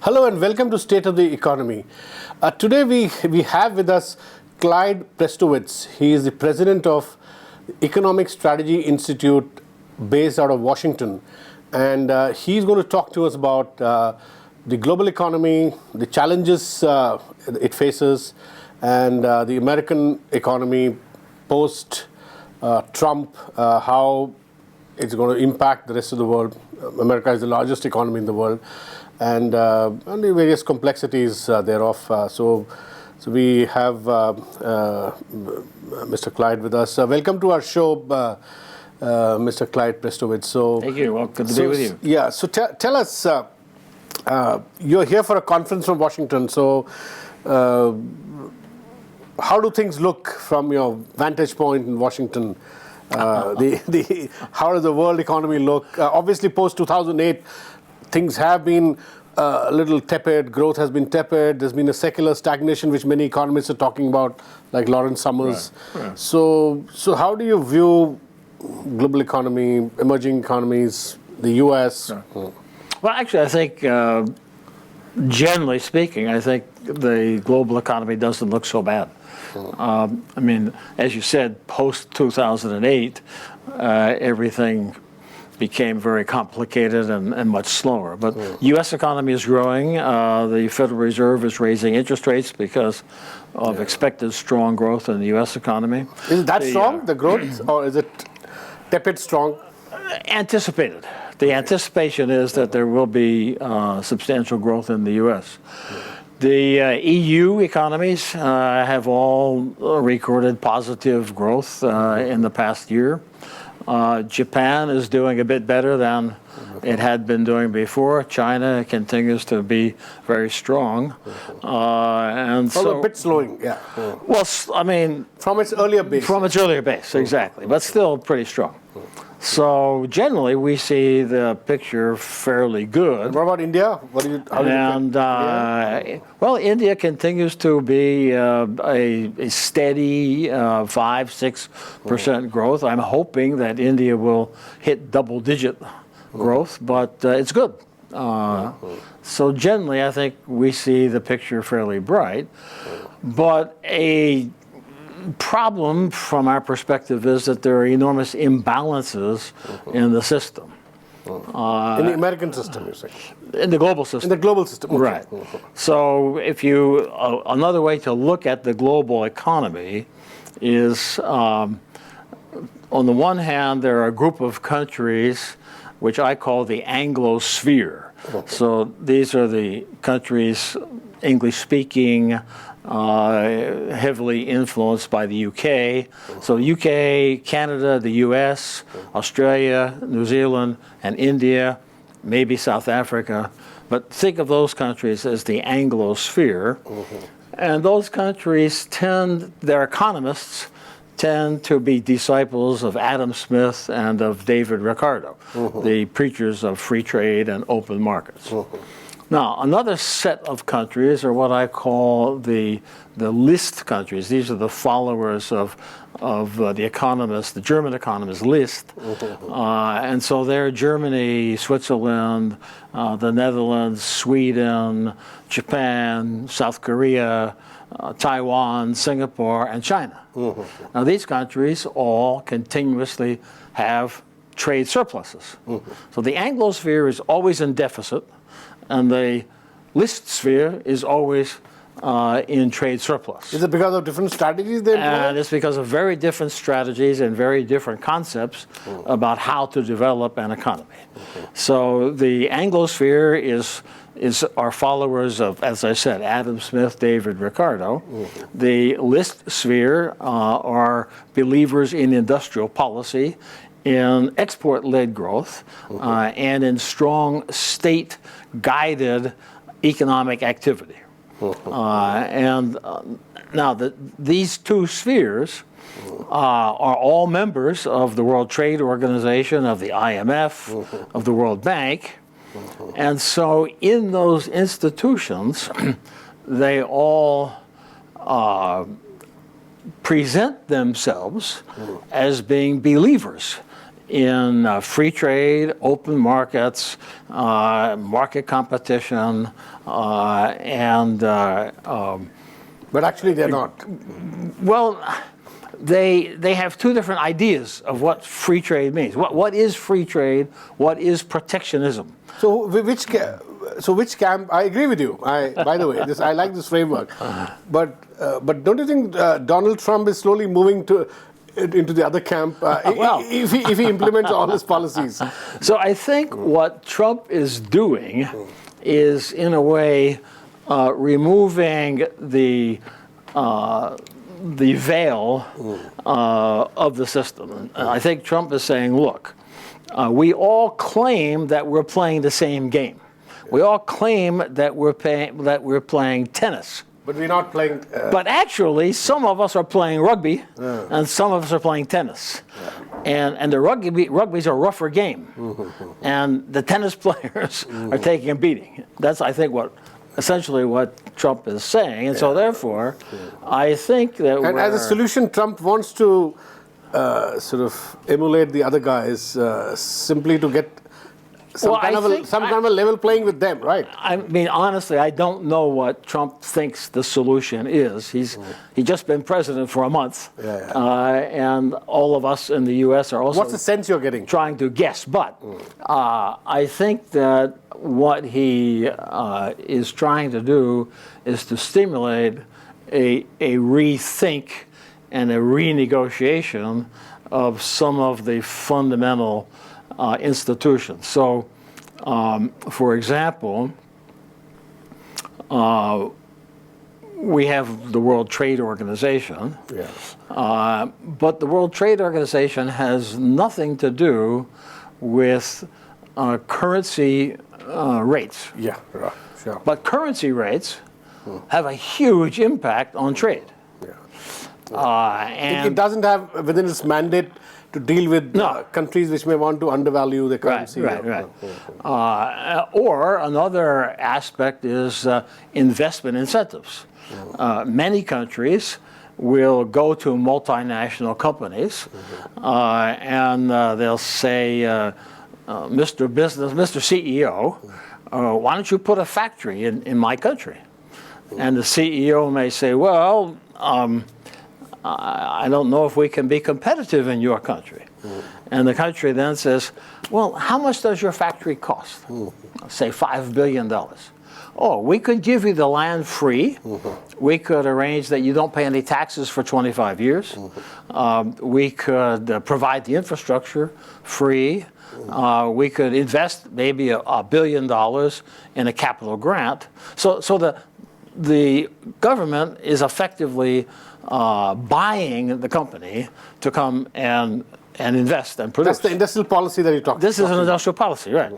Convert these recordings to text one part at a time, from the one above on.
Hello and welcome to State of the Economy. Today we have with us CLYDE Prestowitz. He is the president of Economic Strategy Institute based out of Washington. And he's going to talk to us about the global economy, the challenges it faces, and the American economy post-Trump, how it's going to impact the rest of the world. America is the largest economy in the world, and the various complexities thereof. So we have Mr. CLYDE with us. Welcome to our show, Mr. CLYDE Prestowitz. So thank you. Well, good to be with you. Yeah. So tell us, you're here for a conference from Washington. So how do things look from your vantage point in Washington? How does the world economy look? Obviously, post-2008, things have been a little tepid. Growth has been tepid. There's been a secular stagnation, which many economists are talking about, like Lawrence Summers. Right. So how do you view global economy, emerging economies, the U.S.? Right. Well, actually, I think, generally speaking, I think the global economy doesn't look so bad. I mean, as you said, post-2008, everything became very complicated and much slower. But U.S. economy is growing. The Federal Reserve is raising interest rates because of expected strong growth in the U.S. economy. Is that strong, the growth, or is it tepid strong? Anticipated. The anticipation is that there will be substantial growth in the U.S. The EU economies have all recorded positive growth in the past year. Japan is doing a bit better than it had been doing before. China continues to be very strong. And so a bit slowing, yeah. Well, I mean... From its earlier base. From its earlier base, exactly. But still pretty strong. So generally, we see the picture fairly good. And what about India? Well, India continues to be a steady 5-6% growth. I'm hoping that India will hit double-digit growth, but it's good. So generally, I think we see the picture fairly bright. But a problem from our perspective is that there are enormous imbalances in the system. In the American system, you're saying? In the global system. In the global system, okay. Right. So if you, another way to look at the global economy is, on the one hand, there are a group of countries which I call the Anglosphere. So these are the countries, English-speaking, heavily influenced by the UK. So UK, Canada, the US, Australia, New Zealand, and India, maybe South Africa. But think of those countries as the Anglosphere. And those countries their economists tend to be disciples of Adam Smith and of David Ricardo, the preachers of free trade and open markets. Now, another set of countries are what I call the list countries. These are the followers of the economist, the German economist List. And so they're Germany, Switzerland, the Netherlands, Sweden, Japan, South Korea, Taiwan, Singapore, and China. Now, these countries all continuously have trade surpluses. So the Anglosphere is always in deficit, and the list sphere is always in trade surplus. Is it because of different strategies they employ? And it's because of very different strategies and very different concepts about how to develop an economy. So the Anglosphere are followers of, as I said, Adam Smith, David Ricardo. The list sphere are believers in industrial policy, in export-led growth, and in strong state-guided economic activity. Now, these two spheres are all members of the World Trade Organization, of the IMF, of the World Bank. And so in those institutions, they all present themselves as being believers in free trade, open markets, market competition, But actually, they're not. well, they have two different ideas of what free trade means. What is free trade? What is protectionism? So which camp? I agree with you. By the way, I like this framework. But don't you think Donald Trump is slowly moving into the other camp if he implements all his policies? So I think what Trump is doing is, in a way, removing the veil of the system. I think Trump is saying, look, we all claim that we're playing the same game. We all claim that we're playing tennis. But we're not playing. But actually, some of us are playing rugby, and some of us are playing tennis. And the rugby's a rougher game, and the tennis players are taking a beating. That's, I think, essentially what Trump is saying. And so therefore, I think that And as a solution, Trump wants to sort of emulate the other guys simply to get some kind of a level playing with them, right? I mean, honestly, I don't know what Trump thinks the solution is. He's just been president for a month, and all of us in the U.S. are also. What's the sense you're getting? Trying to guess, but I think that what he is trying to do is to stimulate a rethink and a renegotiation of some of the fundamental institutions. So, for example, we have the World Trade Organization, but the World Trade Organization has nothing to do with currency rates. Yeah, right, sure. But currency rates have a huge impact on trade. And it doesn't have within its mandate to deal with countries which may want to undervalue the currency. Right. Or another aspect is investment incentives. Many countries will go to multinational companies and they'll say, Mr. Business, Mr. CEO, why don't you put a factory in my country? And the CEO may say, well, I don't know if we can be competitive in your country. And the country then says, well, how much does your factory cost? Say $5 billion. Oh, we could give you the land free. We could arrange that you don't pay any taxes for 25 years. We could provide the infrastructure free. We could invest maybe $1 billion in a capital grant. So the government is effectively buying the company to come and invest and produce. That's the industrial policy that you talked about. This is an industrial policy, right?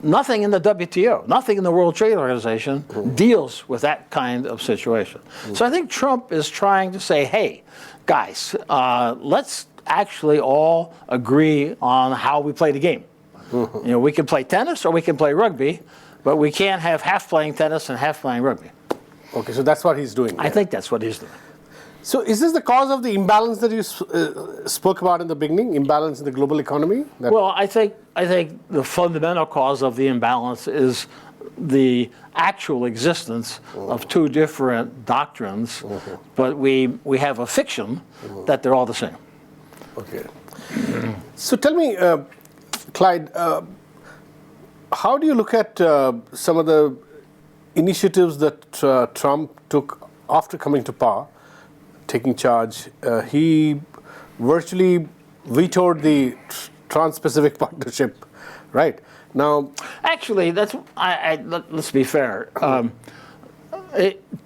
Nothing in the WTO, nothing in the World Trade Organization deals with that kind of situation. So I think Trump is trying to say, hey, guys, let's actually all agree on how we play the game. You know, we can play tennis or we can play rugby, but we can't have half playing tennis and half playing rugby. Okay, so that's what he's doing. I think that's what he's doing. So is this the cause of the imbalance that you spoke about in the beginning, imbalance in the global economy? Well, I think the fundamental cause of the imbalance is the actual existence of two different doctrines, but we have a fiction that they're all the same. Okay. So tell me, Clyde, how do you look at some of the initiatives that Trump took after coming to power, taking charge? He virtually vetoed the Trans-Pacific Partnership, right? Now, actually, let's be fair.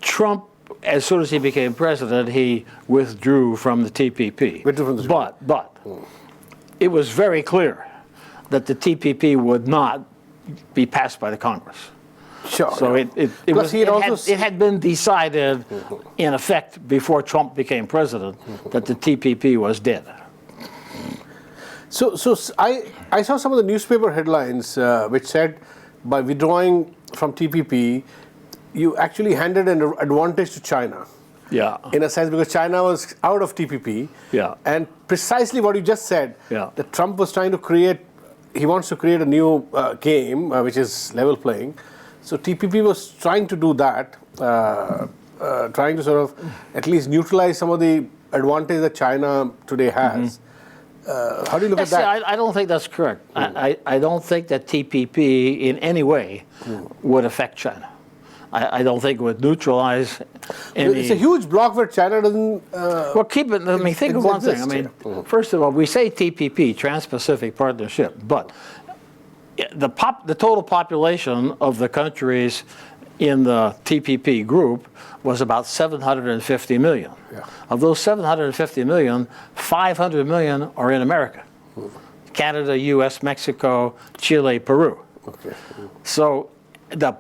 Trump, as soon as he became president, he withdrew from the TPP. But it was very clear that the TPP would not be passed by the Congress. Sure. So it had been decided, in effect, before Trump became president, that the TPP was dead. So I saw some of the newspaper headlines which said, by withdrawing from TPP, you actually handed an advantage to China. Yeah. in a sense, because China was out of TPP. Yeah. And precisely what you just said, Yeah. that Trump was trying to create, he wants to create a new game, which is level playing. So TPP was trying to do that, trying to sort of at least neutralize some of the advantage that China today has. How do you look at that? I don't think that's correct. I don't think that TPP in any way would affect China. I don't think it would neutralize any... It's a huge block where China doesn't... well, keep it, I mean, think of one thing. I mean, first of all, we say TPP, Trans-Pacific Partnership, but the total population of the countries in the TPP group was about 750 million. Yeah. Of those 750 million, 500 million are in America. Canada, US, Mexico, Chile, Peru. Okay. So the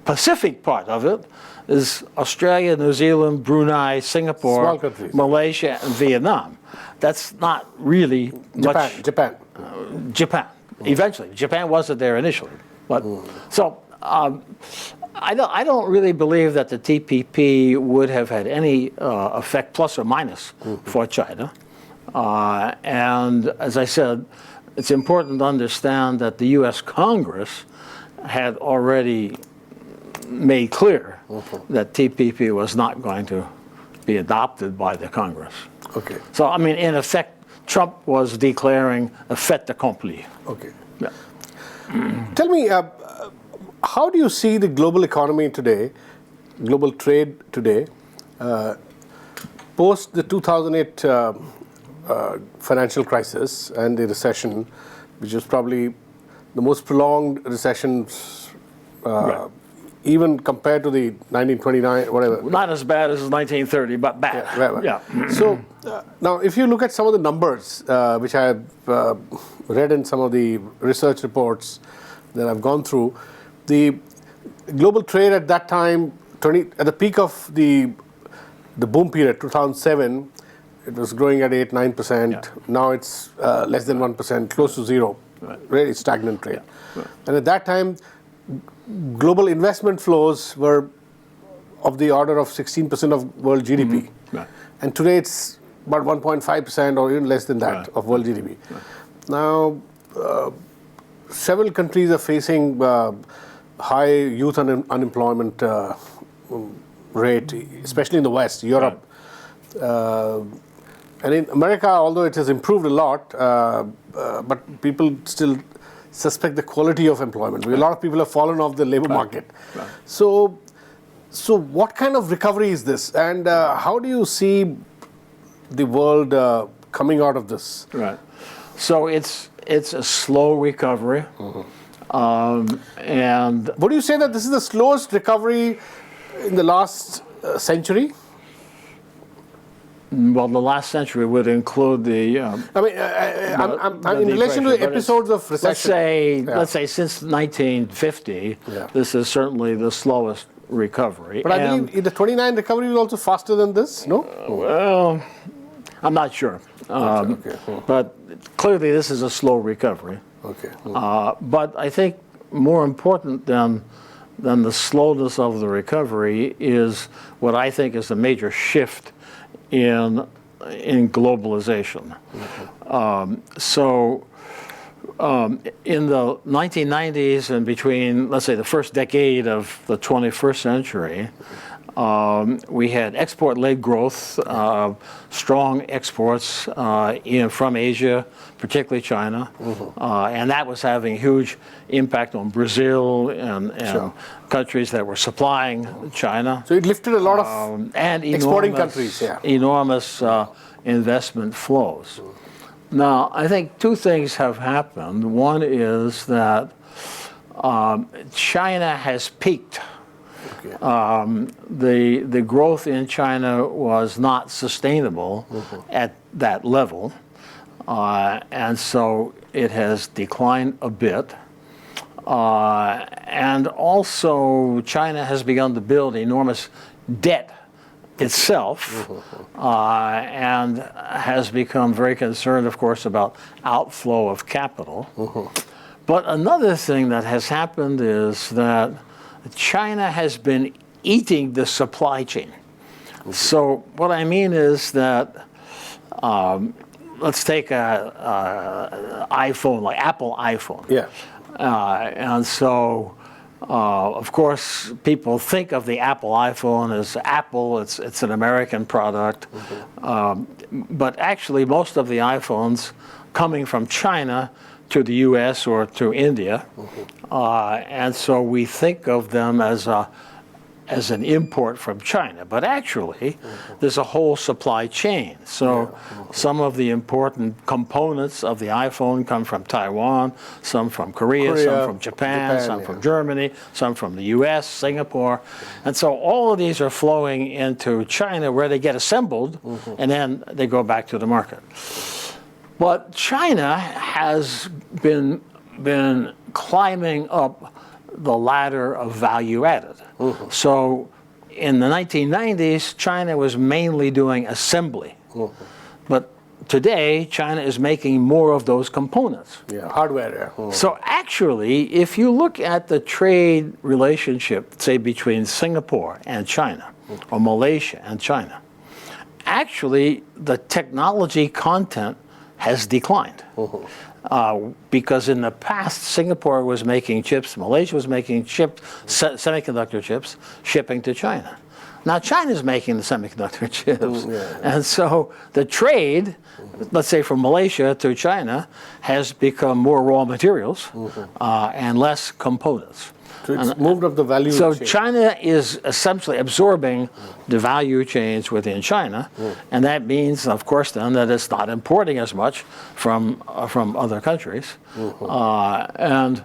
Pacific part of it is Australia, New Zealand, Brunei, Singapore, Small countries. Malaysia, and Vietnam. That's not really much. Japan. Japan. Eventually, Japan wasn't there initially, but so I don't really believe that the TPP would have had any effect, plus or minus, for China. And as I said, it's important to understand that the U.S. Congress had already made clear that TPP was not going to be adopted by the Congress. Okay. So, I mean, in effect, Trump was declaring a fait accompli. Okay. Yeah. Tell me, how do you see the global economy today, global trade today, post the 2008 financial crisis and the recession, which was probably the most prolonged recession, Right. even compared to the 1929, whatever. Not as bad as 1930, but bad. Right. Yeah. So now, if you look at some of the numbers, which I have read in some of the research reports that I've gone through, the global trade at that time, at the peak of the boom period, 2007, it was growing at 8-9%. Yeah. Now it's less than 1%, close to zero. Right. Really stagnant trade. Yeah. Right. And at that time, global investment flows were of the order of 16% of world GDP. Right. And today it's about 1.5% or even less than that Right. of world GDP. Right. Now, several countries are facing high youth unemployment rate, especially in the West, Europe. Right. And in America, although it has improved a lot, but people still suspect the quality of employment. A lot of people have fallen off the labor market. Right. So what kind of recovery is this? And how do you see the world coming out of this? Right. So it's a slow recovery. And would you say that this is the slowest recovery in the last century? well, the last century would include the. I mean, I'm in relation to the episodes of recession. Let's say since 1950, this is certainly the slowest recovery. But I believe the 29 recovery was also faster than this, no? Well, I'm not sure. Okay. But clearly this is a slow recovery. Okay. But I think more important than the slowness of the recovery is what I think is a major shift in globalization. In the 1990s and between, let's say, the first decade of the 21st century, we had export-led growth, strong exports from Asia, particularly China, and that was having a huge impact on Brazil and countries that were supplying China. So it lifted a lot of and exporting countries, enormous investment flows. Now, I think two things have happened. One is that China has peaked. The growth in China was not sustainable at that level, and so it has declined a bit. And also, China has begun to build enormous debt itself, and has become very concerned, of course, about outflow of capital. But another thing that has happened is that China has been eating the supply chain. So what I mean is that let's take a iPhone, like Apple iPhone. Yeah. And so, of course, people think of the Apple iPhone as Apple. It's an American product. But actually, most of the iPhones coming from China to the U.S. or to India. And so we think of them as an import from China, but actually there's a whole supply chain. So some of the important components of the iPhone come from Taiwan, some from Korea, some from Japan, some from Germany, some from the US, Singapore. And so all of these are flowing into China where they get assembled and then they go back to the market. But China has been climbing up the ladder of value added. So in the 1990s, China was mainly doing assembly. But today, China is making more of those components. Yeah, hardware. So actually, if you look at the trade relationship, say, between Singapore and China, or Malaysia and China, actually, the technology content has declined. Because in the past, Singapore was making chips, Malaysia was making chips, semiconductor chips, shipping to China. Now China's making the semiconductor chips. And so the trade, let's say from Malaysia to China, has become more raw materials and less components. So it's moved up the value chain. So China is essentially absorbing the value chains within China, and that means, of course, then that it's not importing as much from other countries. And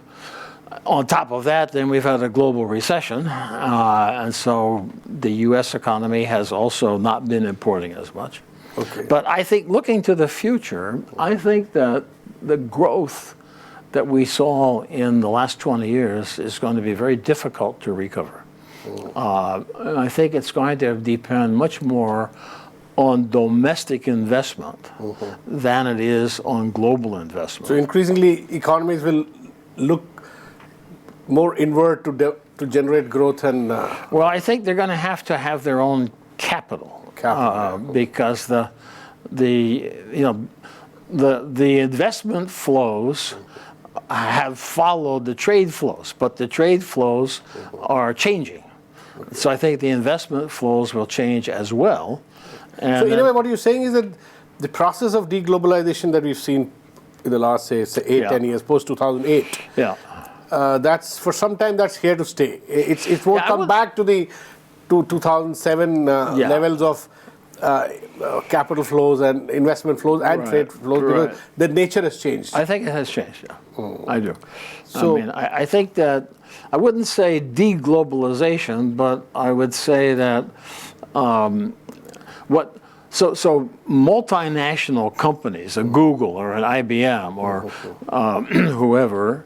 on top of that, then we've had a global recession, and so the U.S. economy has also not been importing as much. But I think looking to the future, I think that the growth that we saw in the last 20 years is going to be very difficult to recover. I think it's going to depend much more on domestic investment than it is on global investment. So increasingly, economies will look more inward to generate growth and... Well, I think they're going to have their own capital. Because the investment flows have followed the trade flows, but the trade flows are changing. So I think the investment flows will change as well. And so in a way, what you're saying is that the process of deglobalization that we've seen in the last, say 10 years, post-2008, that's for some time that's here to stay. It won't come back to 2007 levels of capital flows and investment flows and trade flows because the nature has changed. I think it has changed, I do. So, I mean, I think that, I wouldn't say deglobalization, but I would say that so multinational companies, a Google or an IBM or whoever,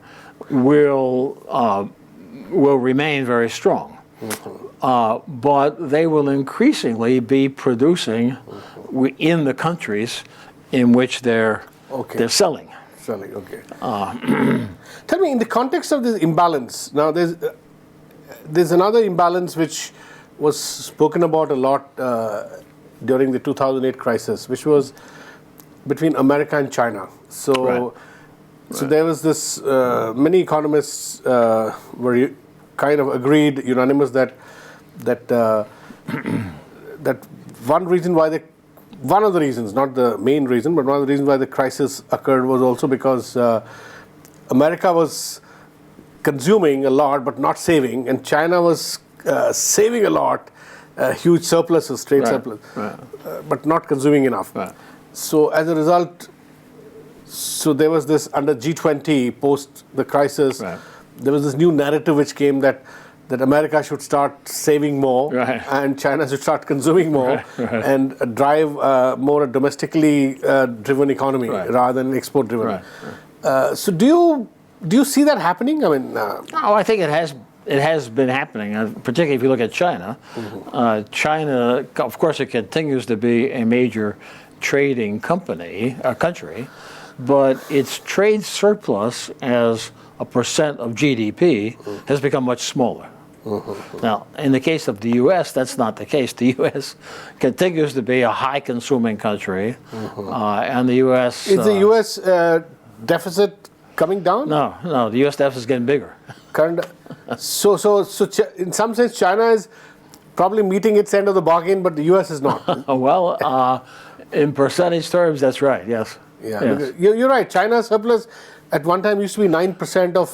will remain very strong. But they will increasingly be producing in the countries in which they're selling. Tell me, in the context of this imbalance, now there's another imbalance which was spoken about a lot during the 2008 crisis, which was between America and China. So there was this, many economists were kind of agreed, unanimous, that one of the reasons, not the main reason, but one of the reasons why the crisis occurred was also because America was consuming a lot but not saving, and China was saving a lot, huge surpluses, trade surplus, but not consuming enough. So as a result, there was this, under G20 post the crisis, there was this new narrative which came that America should start saving more and China should start consuming more and drive more a domestically driven economy rather than export driven. So do you see that happening? I mean, I think it has been happening, particularly if you look at China. China, of course, it continues to be a major trading country, but its trade surplus as a percent of GDP has become much smaller. Now, in the case of the U.S., that's not the case. The U.S. continues to be a high-consuming country, and the U.S. Is the U.S. Deficit coming down? No, the U.S. deficit is getting bigger. So in some sense, China is probably meeting its end of the bargain, but the U.S. is not. Well, in percentage terms, that's right, yes. Yeah, Yes. you're right. China's surplus at one time used to be 9% of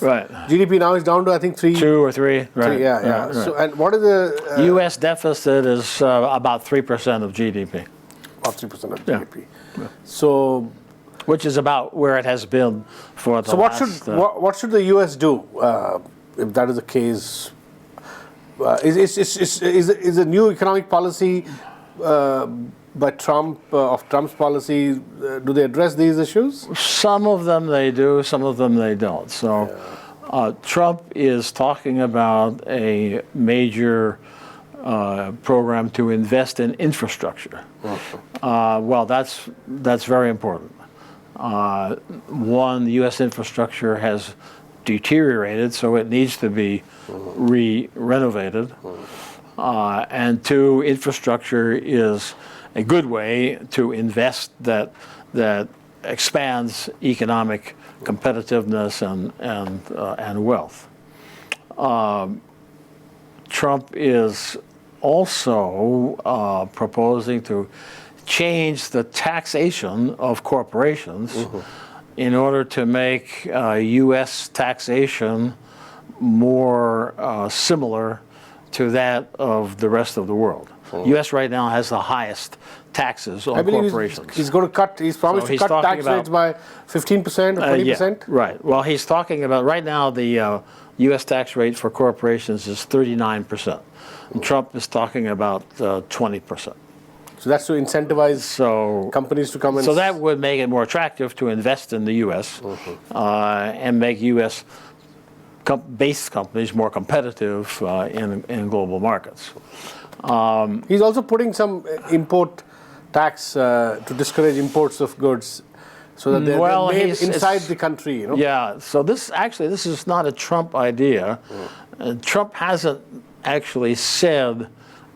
GDP. Now it's down to, I think, 3. 2 or 3, right. Yeah. Right. So, and what is the... U.S. deficit is about 3% of GDP. About 3% of Yeah. GDP. So... Which is about where it has been for the last... what should the U.S. do if that is the case? Is a new economic policy by Trump, of Trump's policy, do they address these issues? Some of them they do, some of them they don't. So Trump is talking about a major program to invest in infrastructure. Well, that's very important. One, the U.S. infrastructure has deteriorated, so it needs to be renovated. And two, infrastructure is a good way to invest that expands economic competitiveness and wealth. Trump is also proposing to change the taxation of corporations in order to make U.S. taxation more similar to that of the rest of the world. U.S. right now has the highest taxes on corporations. He's going to cut, he's promised to cut tax rates by 15% or 20%? Yeah, right. Well, he's talking about, right now the U.S. tax rate for corporations is 39%. And Trump is talking about 20%. So that's to incentivize companies to come in. So that would make it more attractive to invest in the U.S. And make U.S. based companies more competitive in global markets. He's also putting some import tax to discourage imports of goods, so that they're made inside the country. You know? Yeah. So this is not a Trump idea. Trump hasn't actually said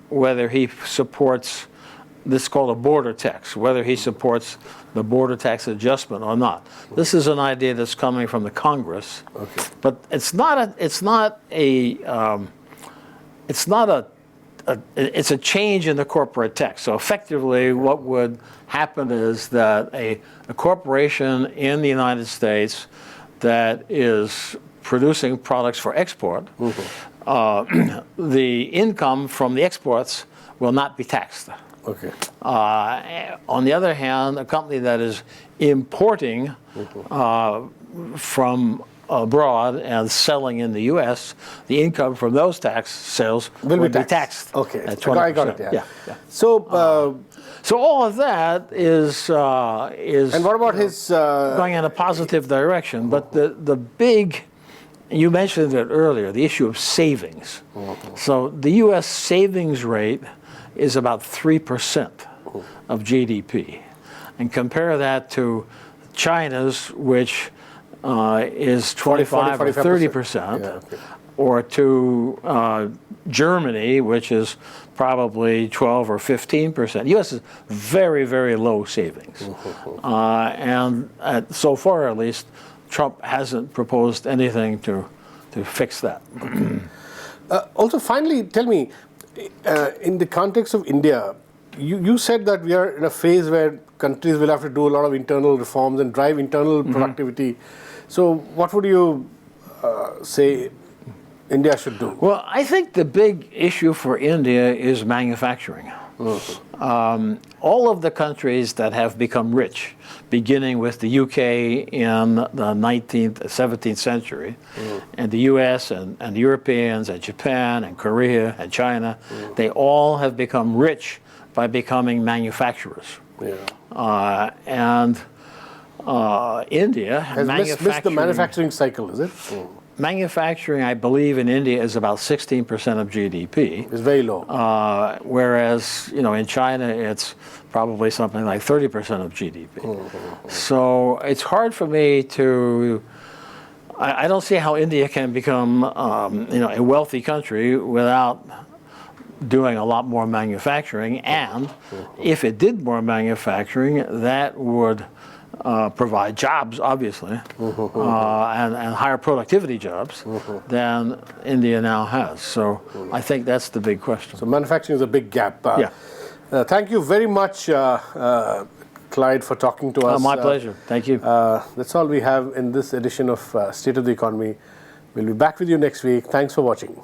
whether he supports this is called a border tax, whether he supports the border tax adjustment or not. This is an idea that's coming from the Congress, but it's a change in the corporate tax. So effectively, what would happen is that a corporation in the United States that is producing products for export, the income from the exports will not be taxed. On the other hand, a company that is importing from abroad and selling in the U.S., the income from those tax sales will be taxed. Okay, at 20%. I got it. Yeah. So all of that is and what about his going in a positive direction? But the big, you mentioned it earlier, the issue of savings. So the U.S. savings rate is about 3% of GDP, and compare that to China's, which is 25 or 30%, or to Germany, which is probably 12 or 15%. U.S. is very, very low savings, and so far, at least, Trump hasn't proposed anything to fix that. Also, finally, tell me, in the context of India, you said that we are in a phase where countries will have to do a lot of internal reforms and drive internal productivity. So what would you say India should do? Well, I think the big issue for India is manufacturing. All of the countries that have become rich, beginning with the UK in the 17th century, and the US and the Europeans and Japan and Korea and China, they all have become rich by becoming manufacturers. And India has missed the manufacturing cycle, is it? Manufacturing, I believe, in India is about 16% of GDP. It's very low. Whereas, in China, it's probably something like 30% of GDP. So it's hard for me to I don't see how India can become, a wealthy country without doing a lot more manufacturing. And if it did more manufacturing, that would provide jobs, obviously, and higher productivity jobs than India now has. So I think that's the big question. So manufacturing is a big gap. Yeah. Thank you very much, Clyde, for talking to us. My pleasure. Thank you. That's all we have in this edition of State of the Economy. We'll be back with you next week. Thanks for watching.